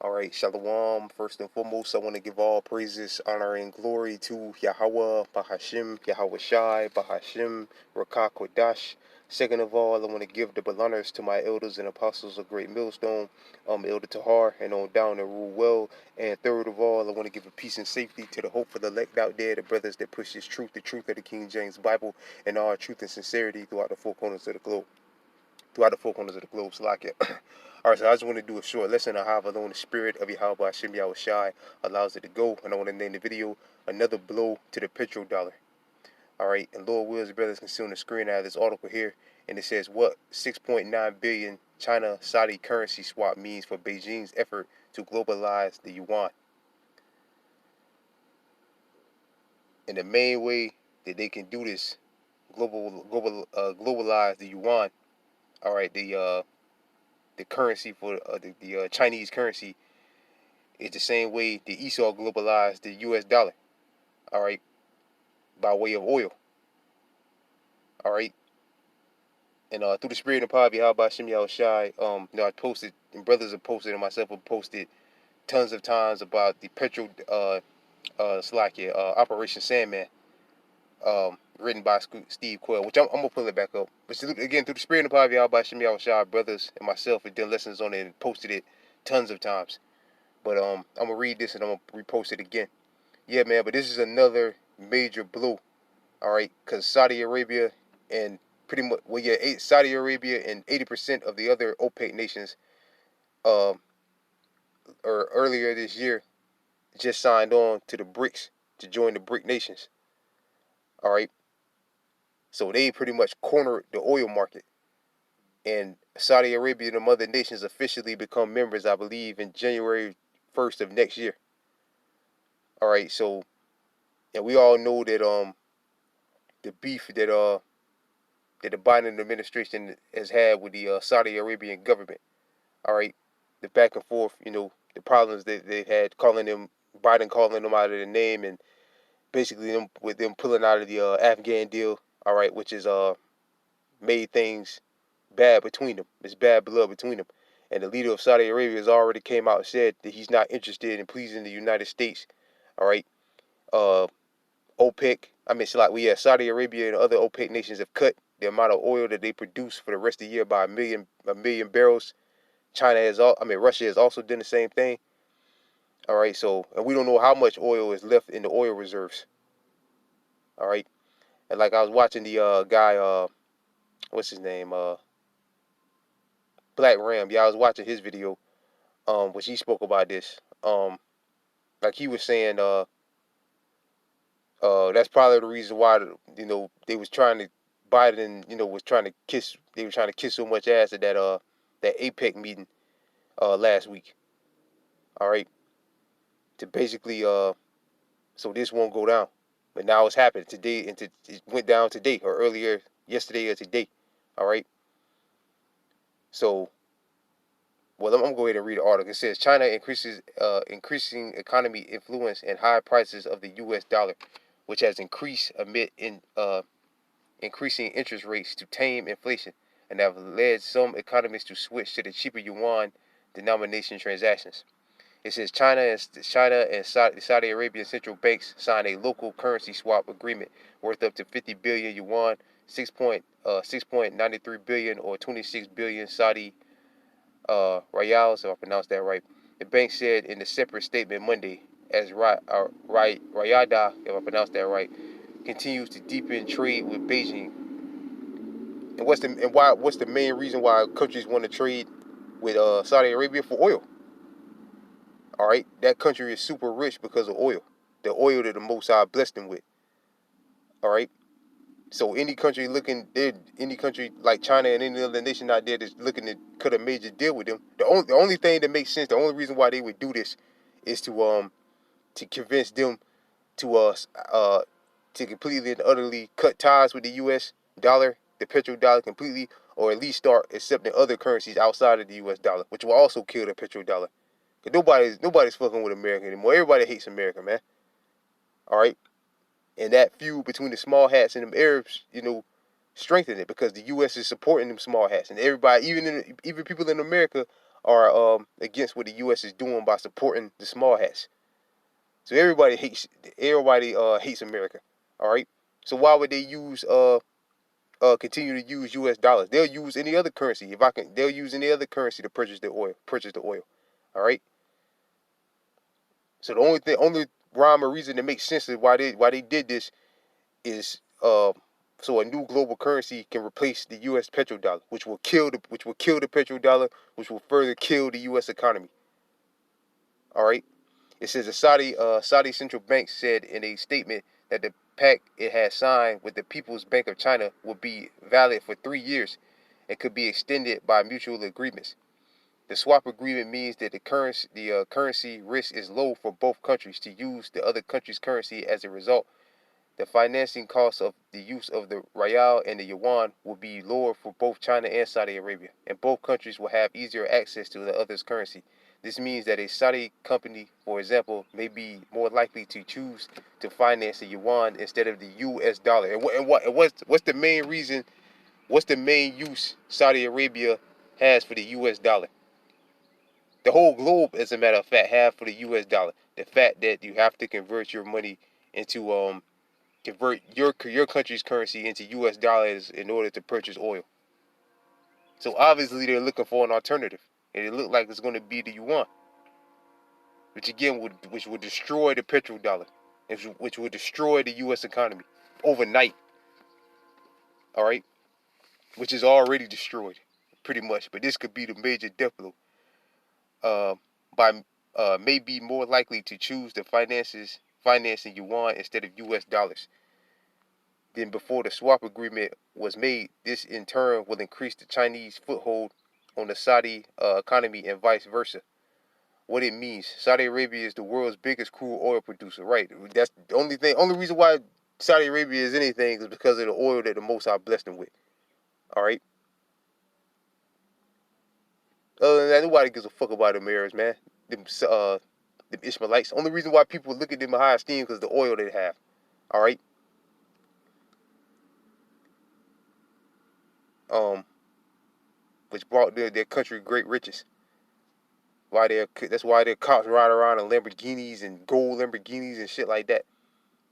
All right, Shalom. First and foremost, I want to give all praises, honor, and glory to Yahweh, Bahashim, Yahweh Shai, Bahashim, Rakah Kodash. Second of all, I want to give the honors to my elders and apostles of Great Millstone, Elder Tahar, and on down to rule well. And third of all, I want to give a peace and safety to the hope for the elect out there, the brothers that push this truth, the truth of the King James Bible, and all truth and sincerity throughout the four corners of the globe. So like it. All right, so I just want to do a short lesson on how alone the spirit of Yahweh Hashem Yahweh Shai allows it to go. And I want to name the video Another Blow to the Petrodollar. All right, and Lord wills, brothers can see on the screen I have this article here, and it says what 6.9 billion China-Saudi currency swap means for Beijing's effort to globalize the yuan. And the main way that they can do this, globalize the yuan, all right, the currency for the Chinese currency is the same way the Esau globalized the U.S. dollar, all right, by way of oil, all right. And through the spirit and power of Yahweh Hashem Yahweh Shai, I posted, and brothers have posted, and myself have posted tons of times about the Operation Sandman, written by Steve Quayle, which I'm gonna pull it back up. But again, through the spirit and power of Yahweh Hashem Yahweh Shai, brothers and myself have done lessons on it and posted it tons of times. But I'm gonna read this and I'm gonna repost it again. Yeah, man. But this is another major blow. All right, because Saudi Arabia and Saudi Arabia and 80% of the other OPEC nations, or earlier this year, just signed on to the BRICS to join the BRIC nations. All right, so they pretty much cornered the oil market, and Saudi Arabia and the other nations officially become members, I believe, in January 1st of next year. All right, so, and we all know that the beef that the Biden administration has had with the Saudi Arabian government. All right, the back and forth, the problems that they've had, Biden calling them out of the name, and basically with them pulling out of the Afghan deal. All right, which is made things bad between them. It's bad blood between them. And the leader of Saudi Arabia has already came out and said that he's not interested in pleasing the United States. All right, OPEC. Saudi Arabia and other OPEC nations have cut the amount of oil that they produce for the rest of the year by a million barrels. Russia has also done the same thing. All right, so, and we don't know how much oil is left in the oil reserves. All right, and like I was watching the guy, what's his name, Black Ram. Yeah, I was watching his video, which he spoke about this. Like he was saying, that's probably the reason why they was trying to Biden, was trying to kiss. They were trying to kiss so much ass at that APEC meeting last week. All right, to basically so this won't go down. But now it's happened today, and it went down today or earlier yesterday or today. All right. So, well, I'm gonna go ahead and read the article. It says China increasing economy influence and high prices of the U.S. dollar, which has increased amid increasing interest rates to tame inflation, and have led some economists to switch to the cheaper yuan denomination transactions. It says China and the Saudi Arabian central banks signed a local currency swap agreement worth up to 50 billion yuan, 6.93 billion or 26 billion Saudi riyals, if I pronounced that right. The bank said in a separate statement Monday, as Riyadh, if I pronounced that right, continues to deepen trade with Beijing. And what's the main reason why countries want to trade with Saudi Arabia? For oil. All right, that country is super rich because of oil, the oil that the Most High blessed them with. All right, so any country like China and any other nation out there that's looking to cut a major deal with them, the only thing that makes sense, the only reason why they would do this is to convince them to completely and utterly cut ties with the U.S. dollar, the petrodollar completely, or at least start accepting other currencies outside of the U.S. dollar, which will also kill the petrodollar. Because nobody's fucking with America anymore. Everybody hates America, man. All right, and that feud between the small hats and them Arabs, strengthen it because the U.S. is supporting them small hats, and everybody, even people in America, are against what the U.S. is doing by supporting the small hats. So everybody hates America. All right. So why would they continue to use U.S. dollars? They'll use any other currency. They'll use any other currency to purchase the oil. All right. So only rhyme or reason that makes sense is why they did this is so a new global currency can replace the U.S. petrodollar, which will kill the petrodollar, which will further kill the U.S. economy. All right. It says the Saudi central bank said in a statement that the pact it had signed with the People's Bank of China would be valid for 3 years and could be extended by mutual agreements. The swap agreement means that currency risk is low for both countries to use the other country's currency. As a result, the financing costs of the use of the rial and the yuan will be lower for both China and Saudi Arabia, and both countries will have easier access to the other's currency. This means that a Saudi company, for example, may be more likely to choose to finance the yuan instead of the U.S. dollar. What's the main reason? What's the main use Saudi Arabia has for the U.S. dollar? The whole globe, as a matter of fact, have for the U.S. dollar. The fact that you have to convert your money into convert your country's currency into U.S. dollars in order to purchase oil. So obviously they're looking for an alternative, and it looked like it's going to be the yuan, which would destroy the petrodollar, which would destroy the U.S. economy overnight. All right, which is already destroyed, pretty much. But this could be the major death blow. By may be more likely to choose the financing yuan instead of U.S. dollars than before the swap agreement was made. This in turn will increase the Chinese foothold on the Saudi economy and vice versa. What it means: Saudi Arabia is the world's biggest crude oil producer. Right. That's the only thing. Only reason why Saudi Arabia is anything is because of the oil that the Most High blessed them with. All right. Other than that, nobody gives a fuck about them Arabs, man. Them Ishmaelites. Only reason why people look at them in high esteem because the oil they have. All right. Um, which brought their country great riches. That's why their cops ride around in Lamborghinis and gold Lamborghinis and shit like that.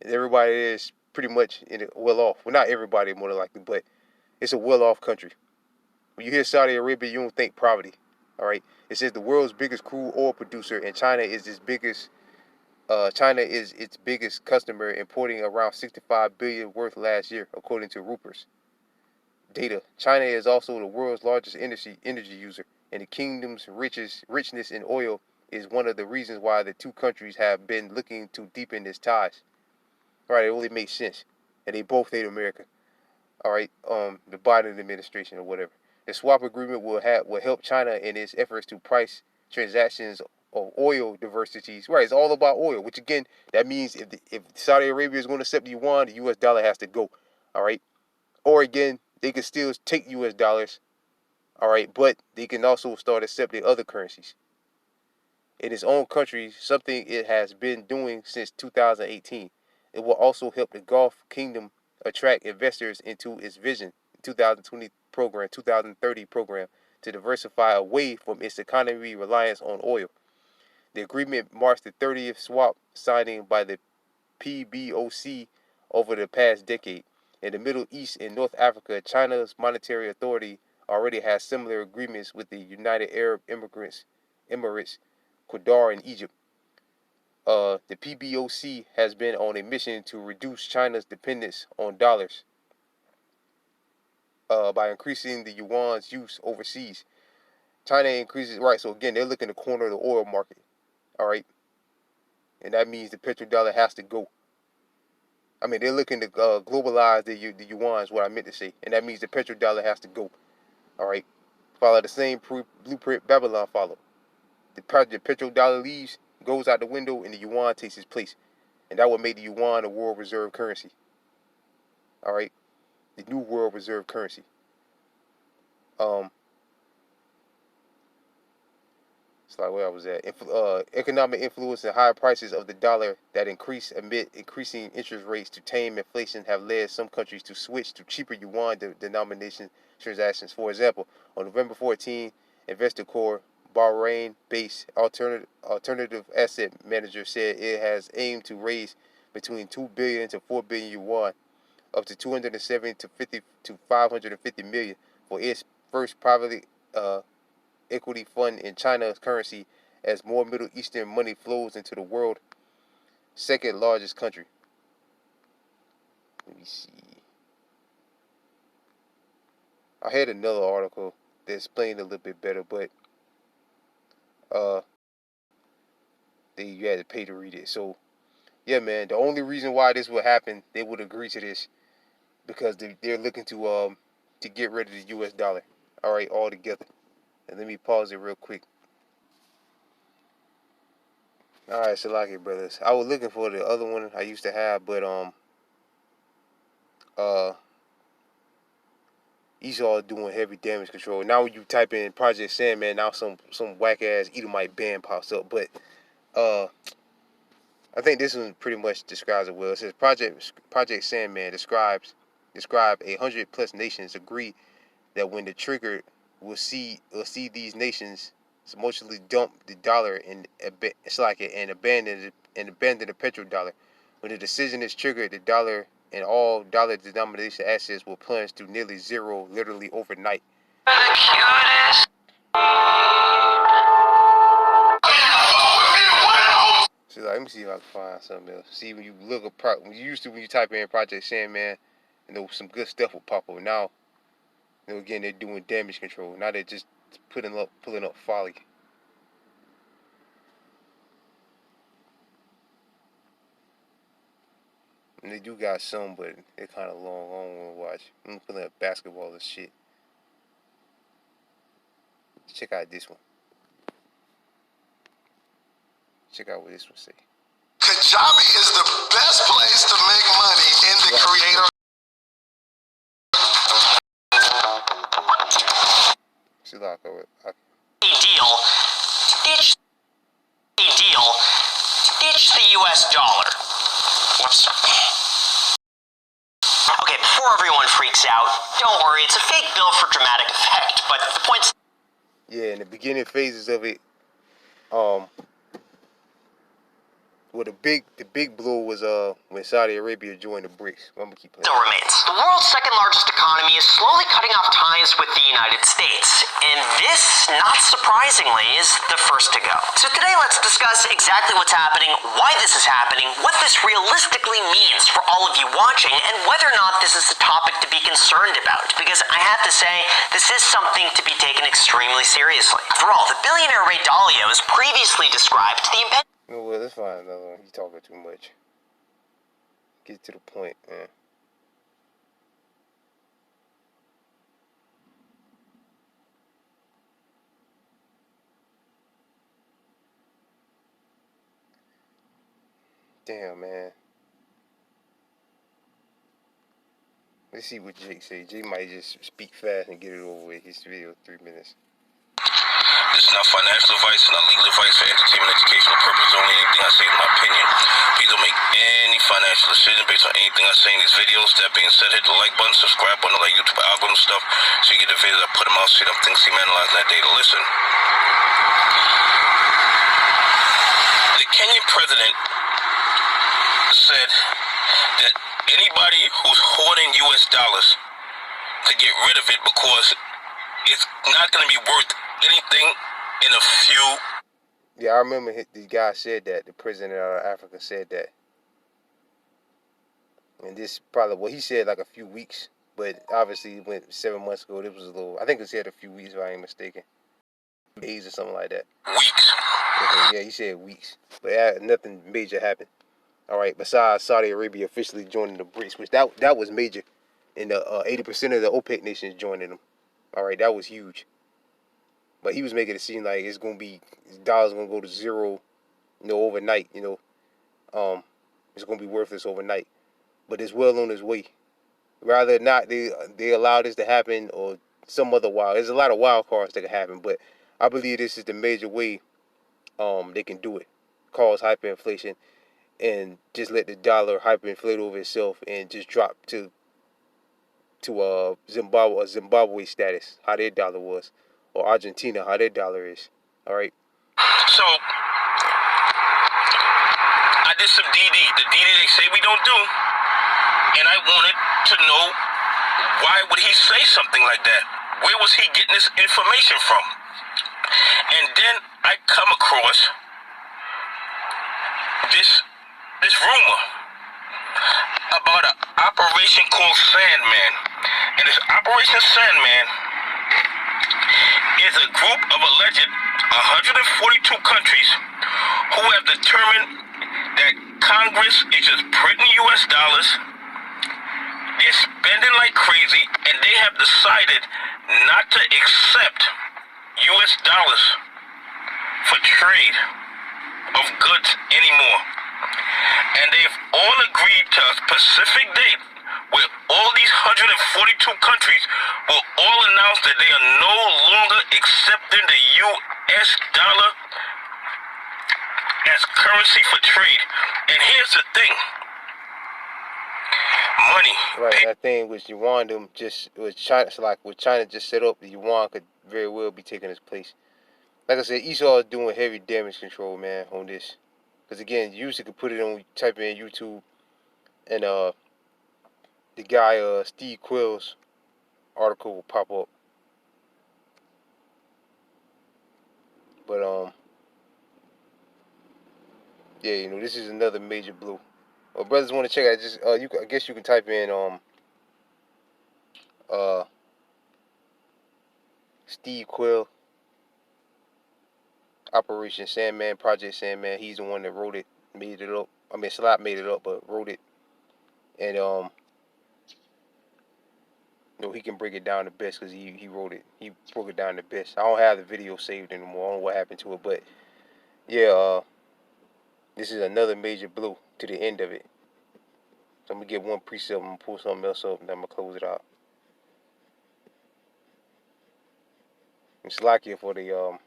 And everybody there is pretty much well off. Well, not everybody more than likely, but it's a well off country. When you hear Saudi Arabia, you don't think poverty. All right. It says the world's biggest crude oil producer, and China is its biggest customer, importing around 65 billion worth last year, according to Reuters data. China is also the world's largest energy user, and the kingdom's richness in oil is one of the reasons why the two countries have been looking to deepen its ties. All right, it only makes sense, and they both hate America. All right, the Biden administration or whatever. The swap agreement will help China in its efforts to price transactions of oil diversities. Right, it's all about oil, which again, that means if Saudi Arabia is going to accept the yuan, the U.S. dollar has to go. All right, or again, they can still take U.S. dollars. All right, but they can also start accepting other currencies in its own country, something it has been doing since 2018. It will also help the Gulf Kingdom attract investors into its vision 2030 program to diversify away from its economy reliance on oil. The agreement marks the 30th swap signing by the PBOC over the past decade. In the Middle East and North Africa, China's monetary authority already has similar agreements with the United Arab Emirates, Qatar, and Egypt. The PBOC has been on a mission to reduce China's dependence on dollars by increasing the yuan's use overseas. China increases, right, so again, they're looking to corner the oil market, all right? And that means the petrodollar has to go. I mean, they're looking to globalize the yuan is what I meant to say. And that means the petrodollar has to go, all right? Follow the same blueprint Babylon followed. The petrodollar leaves, goes out the window, and the yuan takes its place. And that would make the yuan a world reserve currency, all right? The new world reserve currency. It's like where I was at. Economic influence and higher prices of the dollar that increase amid increasing interest rates to tame inflation have led some countries to switch to cheaper yuan denomination transactions. For example, on November 14, Investor Core Bahrain-based alternative asset manager, said it has aimed to raise between 2 billion to 4 billion yuan, up to 270 to 50 to 550 million, for its first privately equity fund in China's currency, as more Middle Eastern money flows into the world's second largest country. Let me see. I had another article that explained a little bit better, but you had to pay to read it. So yeah, man, the only reason why this would happen, they would agree to this, because they're looking to get rid of the U.S. dollar. All right, all together. And let me pause it real quick. All right, Salaki brothers. I was looking for the other one I used to have, but Esau doing heavy damage control. Now when you type in Project Sandman, now some whack ass Edomite band pops up. But I think this one pretty much describes it well. It says Project Sandman describe 100+ nations agree that when the trigger will see these nations emotionally dump the dollar and abandon the petrodollar. When the decision is triggered, the dollar and all dollar denomination assets will plunge to nearly zero, literally overnight. So let me see if I can find something else. See, when you when you type in Project Sandman, some good stuff will pop up. Now, again, they're doing damage control. Now they're just pulling up folly. And they do got some, but they're kind of long. I don't want to watch. I'm pulling up basketball and shit. Check out this one. Check out what this one say. Kajabi is the best place to make money in the creator. See, like a deal. Ditch the U.S. dollar. Whoops. Okay, before everyone freaks out, don't worry, it's a fake bill for dramatic effect, but the point's... Yeah, in the beginning phases of it, well, the big blow was when Saudi Arabia joined the BRICS. I'm gonna keep playing. Still remains. The world's second largest economy is slowly cutting off ties with the United States, and this, not surprisingly, is the first to go. So today let's discuss exactly what's happening, why this is happening, what this realistically means for all of you watching, and whether or not this is a topic to be concerned about. Because I have to say, this is something to be taken extremely seriously. After all, the billionaire Ray Dalio has previously described the impending... No, well, that's fine. No, he's talking too much. Get to the point, man. Damn, man. Let's see what Jake say. Jake might just speak fast and get it over with. His video 3 minutes. This is not financial advice, not legal advice for entertainment, educational purpose only. Anything I say is my opinion. Please don't make any financial decision based on anything I say in these videos. That being said, hit the like button, subscribe button, all that YouTube algorithm stuff, so you get the videos I put them out, so you don't think I'm analyzing that data. Listen. The Kenyan president said that anybody who's hoarding U.S. dollars to get rid of it because it's not going to be worth anything in a few. Yeah, I remember the guy said that. The president of Africa said that. And this probably, well, he said like a few weeks, but obviously it went 7 months ago. This was a little, I think he said a few weeks if I ain't mistaken. Days or something like that. Weeks. Okay, yeah, he said weeks. But nothing major happened. All right, besides Saudi Arabia officially joining the BRICS, which that was major. And the 80% of the OPEC nations joining them. All right, that was huge. But he was making it seem like it's gonna be, dollar's gonna go to zero, overnight. It's gonna be worthless overnight. But it's well on its way. Rather not they allow this to happen or some other there's a lot of wild cards that can happen, but I believe this is the major way they can do it. Cause hyperinflation and just let the dollar hyperinflate over itself and just drop to Zimbabwe status, how their dollar was, or Argentina, how their dollar is. All right. So I did some DD. The DD they say we don't do, and I wanted to know why would he say something like that? Where was he getting this information from? And then I come across this rumor about an operation called Sandman. And this Operation Sandman is a group of alleged 142 countries who have determined that Congress is just printing US dollars. They're spending like crazy, and they have decided not to accept US dollars for trade of goods anymore. And they've all agreed to a specific date where all these 142 countries will all announce that they are no longer accepting the US dollar as currency for trade. And here's the thing. Money. Right, that thing with yuan, them just was China. So like with China just set up, the yuan could very well be taking its place. Like I said, Esau is doing heavy damage control, man, on this. Because again, you usually could put it on, type in YouTube, and the guy Steve Quill's article will pop up. But yeah, you know, this is another major blow. Well, brothers want to check out, just I guess you can type in Steve Quill, Operation Sandman, Project Sandman. He's the one that wrote it, made it up. I mean, Slot made it up, but wrote it. And you know, he can break it down the best because he wrote it. He broke it down the best. I don't have the video saved anymore. I don't know what happened to it, but yeah, this is another major blow to the end of it. So I'm gonna get one precept, I'm gonna pull something else up, and then I'm gonna close it out. It's lucky for the you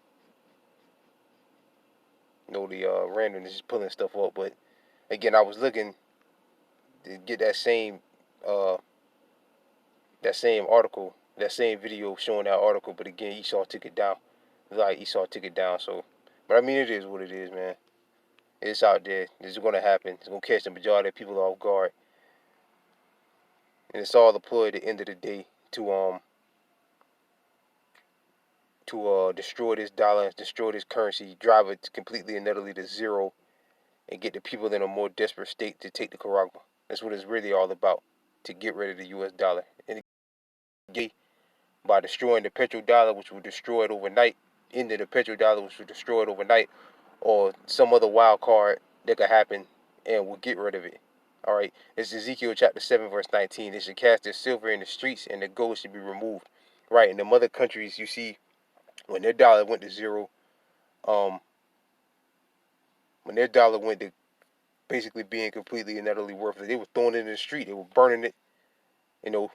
know, the randomness is pulling stuff up, but again, I was looking to get that same article, that same video showing that article, but again, Esau took it down. Like Esau took it down, so. But I mean, it is what it is, man. It's out there. It's gonna happen. It's gonna catch the majority of people off guard, and it's all a ploy at the end of the day to destroy this dollar, destroy this currency, drive it completely and utterly to zero, and get the people in a more desperate state to take the Caragua. That's what it's really all about, to get rid of the U.S. dollar. And by destroying the petrodollar, which will destroy it overnight, into the petrodollar, which will destroy it overnight, or some other wild card that could happen, and we'll get rid of it. All right, it's Ezekiel chapter 7, verse 19. They should cast their silver in the streets, and the gold should be removed. Right, in the other countries, you see, when their dollar went to zero, when their dollar went to basically being completely and utterly worthless, they were throwing it in the street. They were burning it, you know,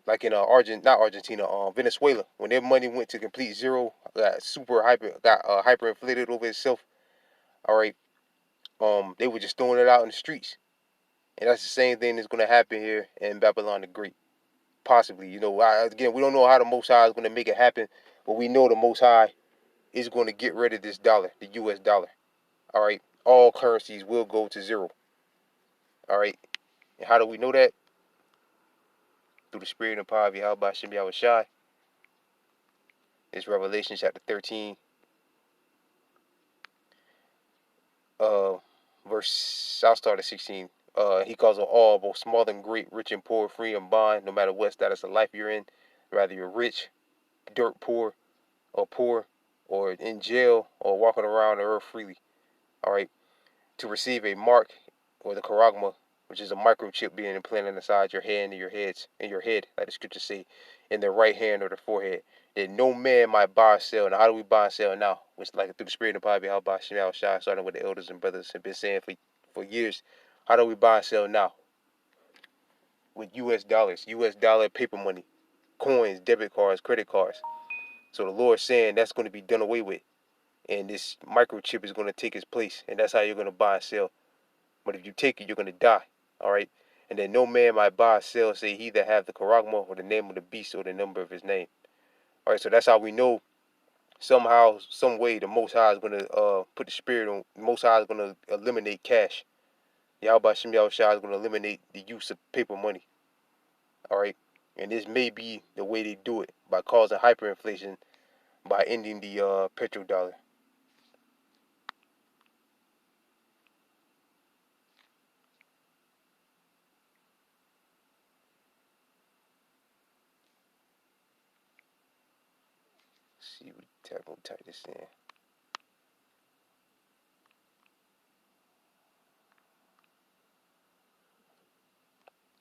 like in Venezuela, when their money went to complete zero, got hyperinflated over itself. All right, they were just throwing it out in the streets, and that's the same thing that's going to happen here in Babylon the Great, possibly. You know, again, we don't know how the Most High is going to make it happen, but we know the Most High is going to get rid of this dollar, the U.S. dollar. All right, all currencies will go to zero. All right, and how do we know that? Through the spirit and power of Yahweh Shem Yahweh Shai. It's Revelation chapter 13, verse, I'll start at 16. He calls on all, both small and great, rich and poor, free and bond, no matter what status of life you're in, whether you're rich, dirt poor, or in jail, or walking around the earth freely. All right, to receive a mark, or the charagma, which is a microchip being implanted inside your hand and your head, like the scriptures say, in the right hand or the forehead, that no man might buy or sell. Now, how do we buy and sell now? Which, like, through the spirit and power of Yahweh Shem Yahweh Shai, starting with the elders and brothers have been saying for years. How do we buy and sell now? With U.S. dollars, U.S. dollar paper money, coins, debit cards, credit cards. So the Lord's saying that's going to be done away with, and this microchip is going to take its place, and that's how you're going to buy and sell. But if you take it, you're going to die. All right? And then no man might buy or sell, say he that have the charagma, or the name of the beast, or the number of his name. All right, so that's how we know somehow, some way, the Most High is gonna put the spirit on. The Most High is gonna eliminate cash. Yahweh Shem Yahushua is gonna eliminate the use of paper money. All right, and this may be the way they do it, by causing hyperinflation, by ending the petrodollar. Let's see, we're gonna type this in.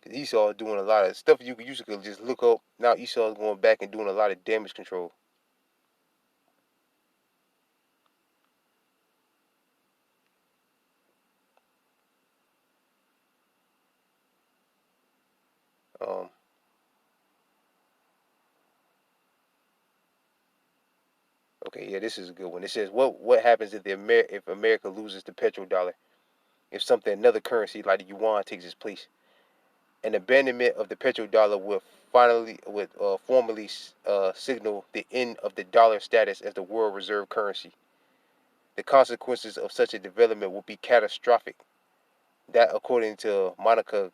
Cause Esau is doing a lot of stuff you usually could just look up. Now Esau is going back and doing a lot of damage control. Um, okay, yeah, this is a good one. It says, what happens if if America loses the petrodollar? If another currency like the yuan takes its place? An abandonment of the petrodollar would formally signal the end of the dollar status as the world reserve currency. The consequences of such a development would be catastrophic. That, according to Monica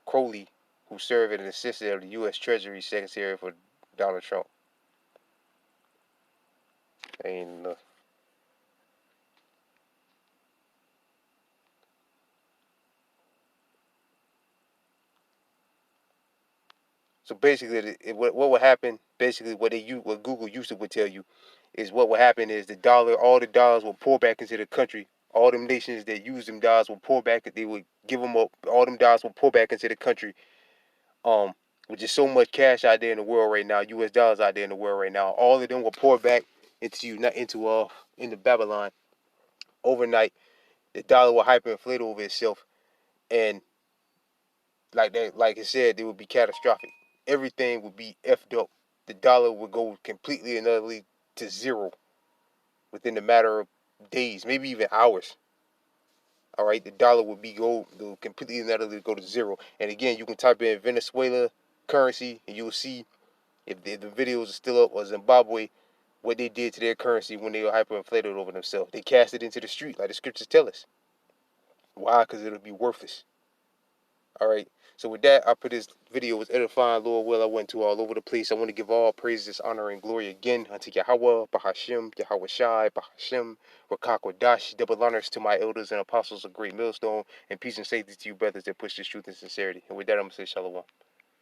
Crowley, who served as an assistant of the U.S. Treasury Secretary for Donald Trump. Ain't enough. So basically, what would happen? Basically, what Google used to would tell you is what would happen is all the dollars will pour back into the country. All them nations that use them dollars will pour back. They would give them up. All them dollars will pour back into the country. Um, with just so much cash out there in the world right now, U.S. dollars out there in the world right now, all of them will pour back into Babylon overnight. The dollar will hyperinflate over itself, and like I said, it would be catastrophic. Everything would be effed up. The dollar would go completely and utterly to zero within a matter of days, maybe even hours. All right, the dollar would completely and utterly go to zero. And again, you can type in Venezuela currency, and you'll see if the videos are still up, or Zimbabwe, what they did to their currency when they were hyperinflated over themselves. They cast it into the street, like the scriptures tell us. Why? Because it'll be worthless. All right. So with that, I put this video was edifying. Lord will, I went to all over the place. I want to give all praises, honor, and glory again unto Yahweh, Bahashim, Yahweh Shai, Bahashim, Rakakwadash. Double honors to my elders and apostles of Great Millstone, and peace and safety to you brothers that push this truth and sincerity. And with that, I'm going to say shalom.